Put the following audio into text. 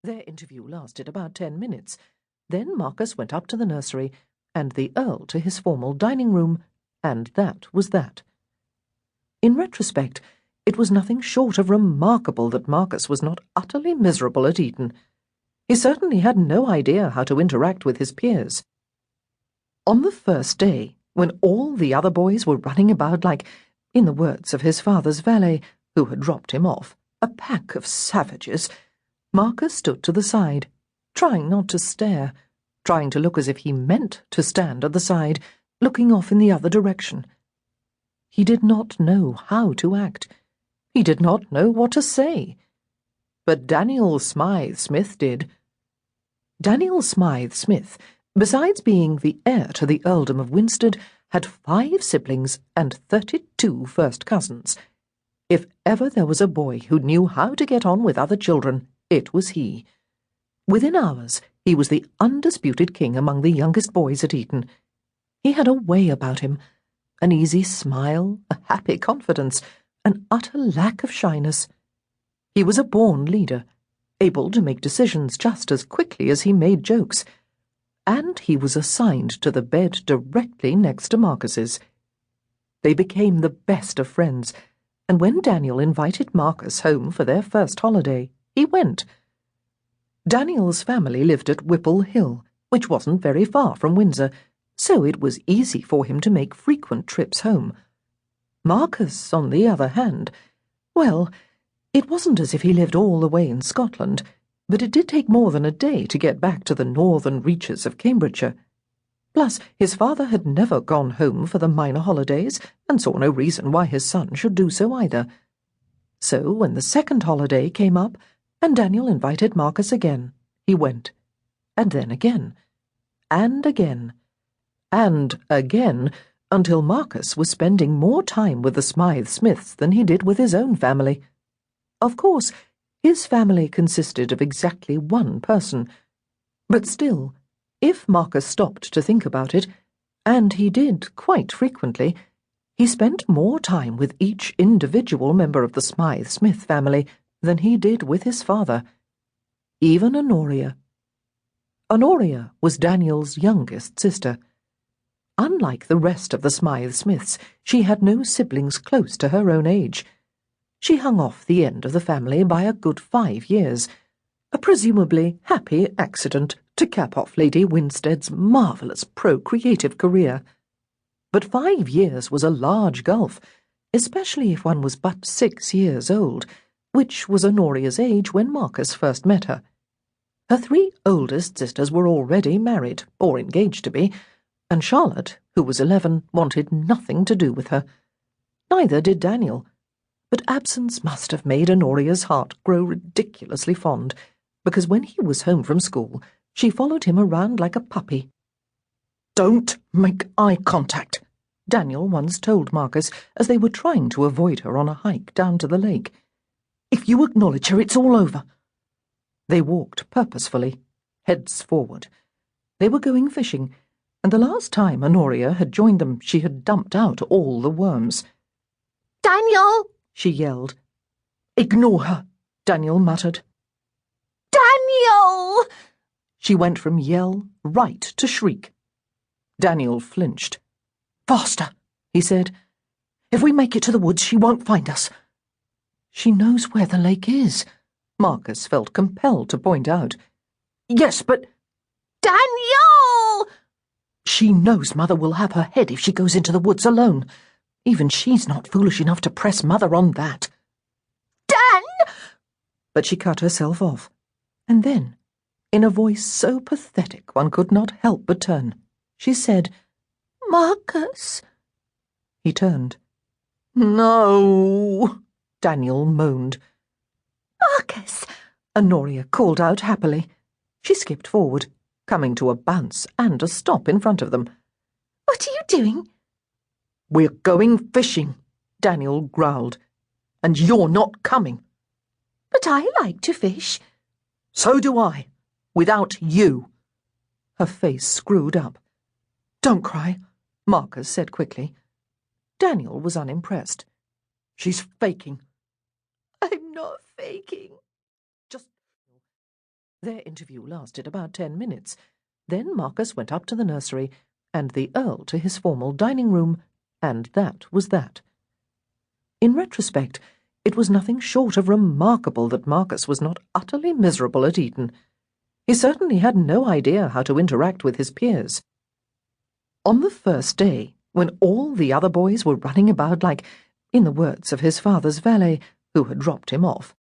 Their interview lasted about 10 minutes. Then Marcus went up to the nursery, and the Earl to his formal dining room, and that was that. In retrospect, it was nothing short of remarkable that Marcus was not utterly miserable at Eton. He certainly had no idea how to interact with his peers. On the first day, when all the other boys were running about like, in the words of his father's valet, who had dropped him off, a pack of savages, Marcus stood to the side, trying not to stare, trying to look as if he meant to stand at the side, looking off in the other direction. He did not know how to act. He did not know what to say. But Daniel Smythe-Smith did. Daniel Smythe-Smith, besides being the heir to the earldom of Winstead, had 5 siblings and 32 first cousins. If ever there was a boy who knew how to get on with other children, it was he. Within hours, he was the undisputed king among the youngest boys at Eton. He had a way about him, an easy smile, a happy confidence, an utter lack of shyness. He was a born leader, able to make decisions just as quickly as he made jokes, and he was assigned to the bed directly next to Marcus's. They became the best of friends, and when Daniel invited Marcus home for their first holiday, he went. Daniel's family lived at Whipple Hill, which wasn't very far from Windsor, so it was easy for him to make frequent trips home. Marcus, on the other hand, well, it wasn't as if he lived all the way in Scotland, but it did take more than a day to get back to the northern reaches of Cambridgeshire. Plus, his father had never gone home for the minor holidays, and saw no reason why his son should do so either. So, when the second holiday came up, and Daniel invited Marcus again, he went. And then again. And again. And again, until Marcus was spending more time with the Smythe-Smiths than he did with his own family. Of course, his family consisted of exactly one person, but still, if Marcus stopped to think about it, and he did quite frequently, he spent more time with each individual member of the Smythe-Smith family than he did with his father, even Honoria. Honoria was Daniel's youngest sister. Unlike the rest of the Smythe-Smiths, she had no siblings close to her own age. She hung off the end of the family by a good 5 years, a presumably happy accident to cap off Lady Winstead's marvellous procreative career. But 5 years was a large gulf, especially if one was but 6 years old, which was Honoria's age when Marcus first met her. Her 3 oldest sisters were already married, or engaged to be, and Charlotte, who was 11, wanted nothing to do with her. Neither did Daniel, but absence must have made Honoria's heart grow ridiculously fond, because when he was home from school, she followed him around like a puppy. "Don't make eye contact," Daniel once told Marcus as they were trying to avoid her on a hike down to the lake. "If you acknowledge her, it's all over." They walked purposefully, heads forward. They were going fishing, and the last time Honoria had joined them, she had dumped out all the worms. "Daniel!" she yelled. "Ignore her," Daniel muttered. "Daniel!" She went from yell right to shriek. Daniel flinched. "Faster," he said. "If we make it to the woods, she won't find us." "She knows where the lake is," Marcus felt compelled to point out. "Yes, but—" "Daniel!" "She knows Mother will have her head if she goes into the woods alone. Even she's not foolish enough to press Mother on that." "Dan!" But she cut herself off, and then, in a voice so pathetic one could not help but turn, she said, "Marcus." He turned. "No," Daniel moaned. "Marcus!" Honoria called out happily. She skipped forward, coming to a bounce and a stop in front of them. "What are you doing?" "We're going fishing," Daniel growled. "And you're not coming." "But I like to fish." "So do I. Without you." Her face screwed up. "Don't cry," Marcus said quickly. Daniel was unimpressed. "She's faking." "I'm not faking." Their interview lasted about 10 minutes. Then Marcus went up to the nursery, and the Earl to his formal dining room, and that was that. In retrospect, it was nothing short of remarkable that Marcus was not utterly miserable at Eton. He certainly had no idea how to interact with his peers. On the first day, when all the other boys were running about like, in the words of his father's valet, who had dropped him off,